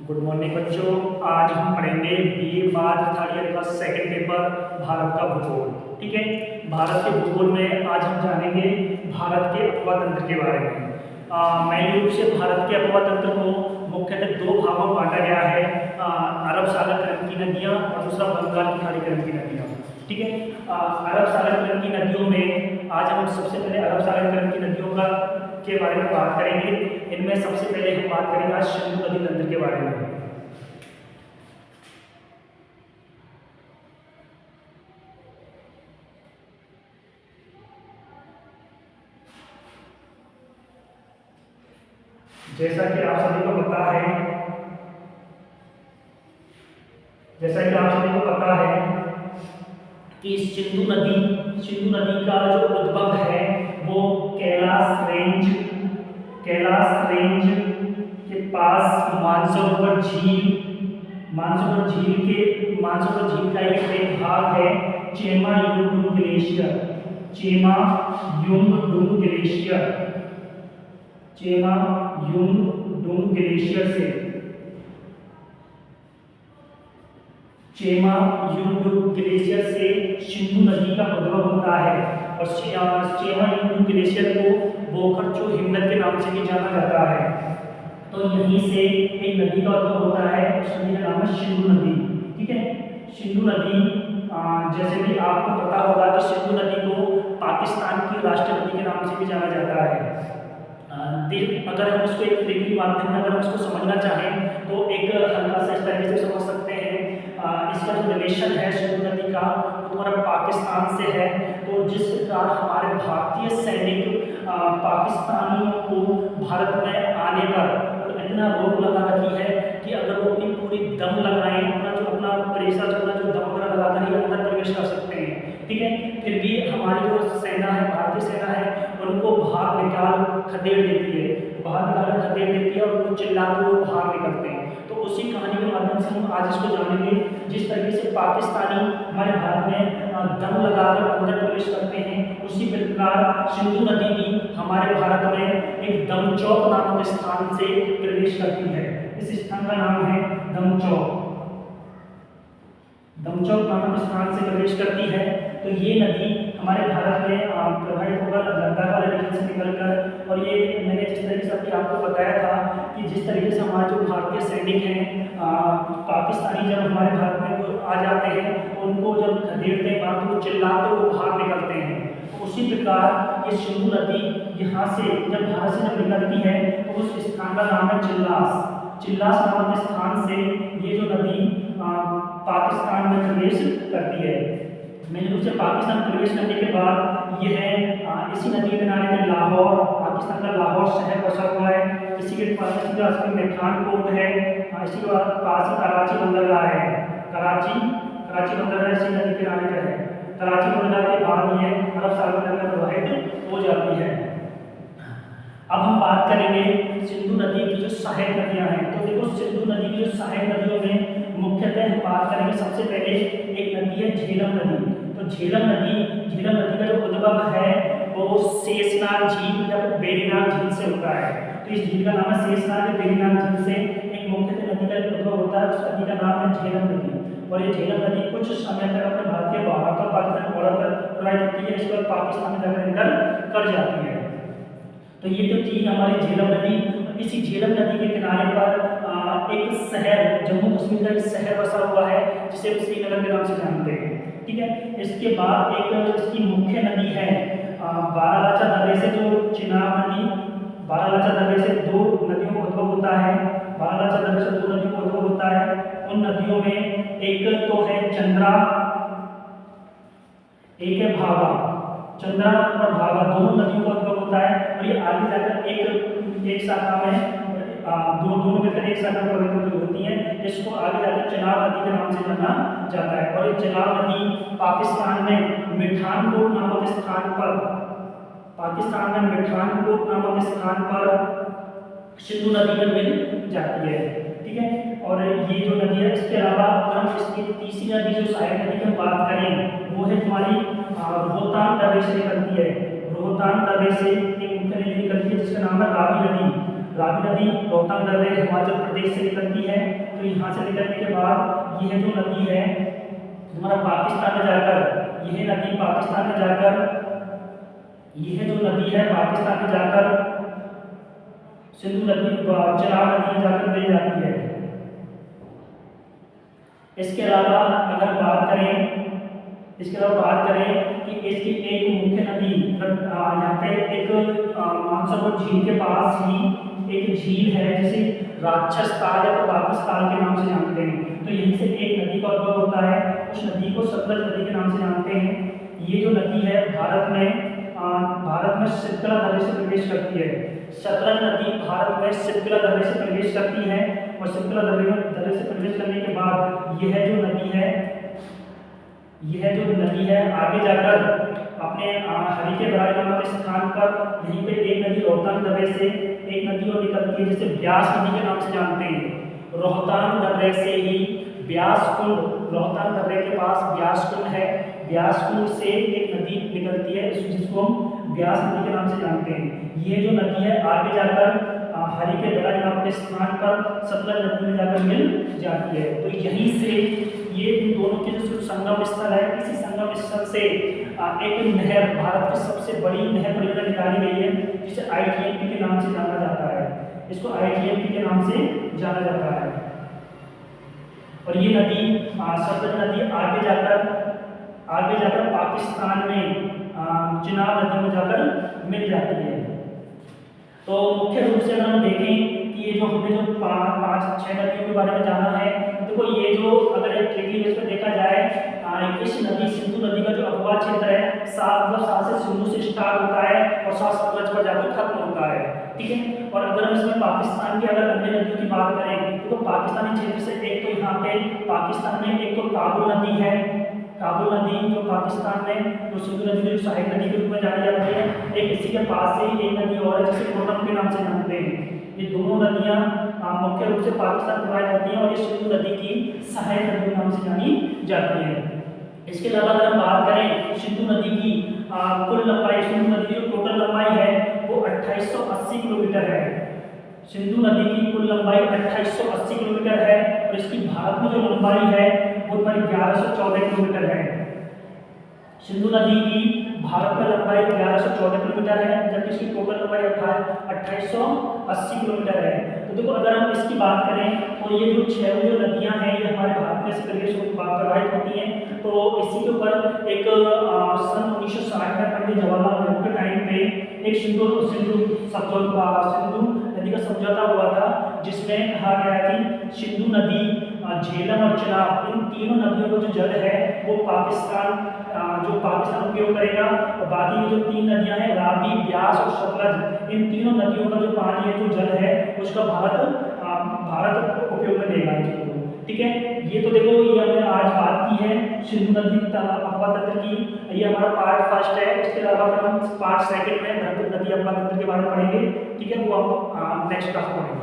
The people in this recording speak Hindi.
गुड मॉर्निंग बच्चों। आज हम पढ़ेंगे बीए बाद थर्ड ईयर का सेकंड पेपर भारत का भूगोल। ठीक है, भारत के भूगोल में आज हम जानेंगे भारत के अपवा तंत्र के बारे में। मैन रूप से भारत के अपवा तंत्र को मुख्यतः दो भागों में बांटा गया है, अरब सागर क्रम की नदियाँ और दूसरा बंगाल की खाड़ी क्रम की नदियाँ। ठीक है, अरब सागर क्रम की नदियों में आज हम सबसे पहले अरब सागर क्रम की नदियों का के बारे में बात करेंगे। इनमें सबसे पहले हम बात करेंगे आज सिंधु नदी तंत्र के बारे में। जैसा कि आप सभी को पता है कि सिंधु नदी का जो उद्भव है वो कैलाश रेंज के पास मानसरोवर झील का एक भाग है चेमा युंगडुंग ग्लेशियर से सिंधु नदी का उद्भव होता है। और चेमा युंगडुंग ग्लेशियर को बोखरचू हिमनद के नाम से भी जाना जाता है। तो यहीं से एक नदी का उद्भव होता है, उस नदी का नाम है सिंधु नदी। ठीक है, सिंधु नदी जैसे कि आपको पता होगा कि सिंधु नदी को पाकिस्तान की राष्ट्रीय नदी के नाम से भी जाना जाता है। अगर हम उसको एक तकनीकी माध्यम में अगर हम उसको समझना चाहें तो एक हल्का सा इस तरीके से समझ सकते हैं। इसका जो रिलेशन है सिंधु नदी का वो हमारा पाकिस्तान से है। तो जिस प्रकार हमारे भारतीय सैनिक पाकिस्तानियों को भारत में आने पर इतना रोक लगा रखी है कि अगर वो अपनी पूरी दम लगाएं, अपना प्रेशर जो दम वगैरह लगाकर ही अंदर प्रवेश कर सकते हैं। ठीक है, फिर भी हमारी जो सेना है, भारतीय सेना है, उनको बाहर निकाल खदेड़ देती है और वो चिल्लाते हुए बाहर निकलते हैं। तो उसी कहानी के माध्यम से हम आज इसको जानेंगे। जिस तरीके से पाकिस्तानी हमारे भारत में दम लगाकर अंदर प्रवेश करते हैं, उसी प्रकार सिंधु नदी भी हमारे भारत में एक दमचौक नामक स्थान से प्रवेश करती है। इस स्थान का नाम है दमचौक नामक स्थान से प्रवेश करती है। तो ये नदी हमारे भारत में प्रवाहित होकर लद्दाख वाले रीजन से निकलकर, और ये मैंने जिस तरीके से आपको बताया था कि जिस तरीके से हमारे जो भारतीय सैनिक हैं पाकिस्तानी जब हमारे भारत में आ जाते हैं उनको जब खदेड़ते हैं बाहर तो वो चिल्लाते हुए बाहर निकलते हैं। तो उसी प्रकार ये सिंधु नदी यहाँ से जब भारत से जब निकलती है तो उस स्थान का नाम है चिल्लास नामक स्थान से ये जो नदी पाकिस्तान में प्रवेश करती है। मेन रूप से पाकिस्तान प्रवेश करने के बाद ये है इसी नदी के किनारे में लाहौर, पाकिस्तान का लाहौर शहर बसा हुआ है। इसी के पास पठानकोट है, इसी के पास ही कराची बंदरगाह है। कराची बंदरगाह इसी नदी के किनारे पर है। कराची बंदरगाह के बाद ये अरब सागर में प्रवाहित हो जाती है। अब हम बात करेंगे सिंधु नदी की जो सहायक नदियां हैं। तो देखो सिंधु नदी की जो सहायक नदियों में मुख्यतः हम बात करेंगे सबसे पहले एक नदी है झेलम नदी। तो झेलम नदी का जो उद्भव है वो शेषनाग झील या फिर वेरीनाग झील से होता है। तो इस झील का नाम है शेषनाग या वेरीनाग झील से एक मुख्यतः नदी का उद्भव होता है। उस नदी का नाम है झेलम नदी। और ये झेलम नदी कुछ समय तक अपने भारतीय भारत और पाकिस्तान बॉर्डर पर प्रवाहित होती है, इसके बाद पाकिस्तान में जाकर एंटर कर जाती है। तो ये तो थी हमारी झेलम नदी। इसी झेलम नदी के किनारे पर एक शहर, जम्मू कश्मीर का एक शहर बसा हुआ है जिसे श्रीनगर के नाम से जानते हैं। ठीक है, इसके बाद एक इसकी मुख्य नदी है बारालाचा दर्रे से जो चिनाब नदी, बारालाचा दर्रे से दो नदियों का उद्भव होता है। बारालाचा दर्रे से दो नदियों का उद्भव होता है। उन नदियों में एक तो है चंद्रा, एक है भागा। चंद्रा और भागा दोनों नदियों का उद्भव होता है। और ये आगे जाकर एक शाखा में दोनों मिलकर एक शाखा प्रवाहित होती है। इसको आगे जाकर चिनाब नदी के नाम से जाना जाता है। और ये चिनाब नदी पाकिस्तान में मिठानकोट नामक स्थान पर सिंधु नदी में मिल जाती है। ठीक है, और ये जो नदी है इसके अलावा अगर हम इसकी तीसरी नदी जो सहायक नदी की हम बात करें वो है हमारी रोहतांग दर्रे से निकलती है। रोहतांग दर्रे से एक मुख्य नदी निकलती है जिसका नाम है रावी नदी। रावी नदी नदी रोहतांग दर्रे हिमाचल प्रदेश से निकलती है। तो यहाँ से निकलने के बाद यह जो नदी है हमारा पाकिस्तान में जाकर, यह नदी पाकिस्तान में जाकर, यह जो नदी है पाकिस्तान में जाकर सिंधु नदी चिनाब नदी में जाकर मिल जाती है। इसके अलावा अगर बात करें कि इसकी एक मुख्य नदी यहाँ पे एक मानसरोवर झील के पास ही एक झील है जिसे राक्षस ताल या पाकिस्तान के नाम से जानते हैं। तो यहीं से एक नदी का उद्भव होता है, उस नदी को सतलज नदी के नाम से जानते हैं। ये जो नदी है भारत में शिप्तला दर्रे से प्रवेश करती है। सतलज नदी भारत में शिप्तला दर्रे से प्रवेश करती है और शिप्तला दर्रे से प्रवेश करने के बाद यह जो नदी है आगे जाकर अपने हरिके बराज नामक स्थान पर यहीं पे एक नदी रोहतांग दर्रे से एक नदी और निकलती है जिसे ब्यास नदी के नाम से जानते हैं। रोहतांग दर्रे से ही ब्यास कुंड, रोहतांग दर्रे के पास ब्यास कुंड है, ब्यास कुंड से एक नदी निकलती है जिसको हम ब्यास नदी के नाम से जानते हैं। ये जो नदी है आगे जाकर हरिके बराज नामक स्थान पर सतलज नदी में जाकर मिल जाती है। तो यहीं से ये इन दोनों के जो संगम स्थल है, इसी संगम स्थल से एक नहर, भारत की सबसे बड़ी नहर परियोजना निकाली गई है जिसे ITMP के नाम से जाना जाता है। इसको ITMP के नाम से जाना जाता है। और ये नदी सतलज नदी आगे जाकर पाकिस्तान में चिनाब नदी में जाकर मिल जाती है। तो मुख्य रूप से अगर हम देखें कि ये जो हमने जो 5-6 नदियों के बारे में जाना है, देखो ये जो अगर एक ट्रिकी बेस पर देखा जाए इस नदी सिंधु नदी का जो अगवा क्षेत्र है सात से सिंधु से स्टार्ट होता है और सात सतलज पर जाकर खत्म होता है, ठीक है। और अगर हम इसमें पाकिस्तान की अगर अन्य नदियों की बात करें तो पाकिस्तानी क्षेत्र से एक तो यहाँ पे पाकिस्तान में एक तो काबुल नदी है, काबुल नदी जो पाकिस्तान में जो सिंधु नदी जो सहायक नदी के रूप में जानी जाती है। एक इसी के पास से एक नदी और है जिसे कोटम के नाम से जानते हैं। ये दोनों नदियाँ मुख्य रूप से पाकिस्तान प्रवाहित होती हैं और ये सिंधु नदी की सहायक नदी के नाम से जानी जाती है। इसके अलावा अगर हम बात करें सिंधु नदी की कुल लंबाई, सिंधु नदी की जो टोटल लंबाई है वो 2880 किलोमीटर है। सिंधु नदी की कुल लंबाई 2880 किलोमीटर है और इसकी भारत में जो लंबाई है वो हमारी 1114 किलोमीटर है। सिंधु नदी की भारत में लंबाई 1114 किलोमीटर है जबकि इसकी टोटल लंबाई 2880 किलोमीटर है। तो देखो अगर हम इसकी बात करें तो ये जो 6 जो नदियां हैं ये हमारे भारत में से प्रवाहित होती हैं। तो इसी के ऊपर एक सन 1960 में पंडित जवाहरलाल नेहरू के टाइम पे एक सिंधु नदी का समझौता हुआ था जिसमें कहा गया कि सिंधु नदी, झेलम और चिनाब इन तीनों नदियों का जो जल है वो पाकिस्तान उपयोग करेगा और बाकी जो 3 नदियां हैं रावी, ब्यास और सतलज, इन तीनों नदियों का जो पानी है, जो जल है उसका भारत उपयोग में लेगा, ठीक है। ये तो देखो ये हमने आज बात की है सिंधु नदी अफवाह तंत्र की, ये हमारा पार्ट फर्स्ट है। इसके अलावा हम पार्ट सेकंड में ब्रह्मपुत्र नदी अफवाह तंत्र के बारे में पढ़ेंगे, ठीक है। वो हम नेक्स्ट क्लास में पढ़ेंगे।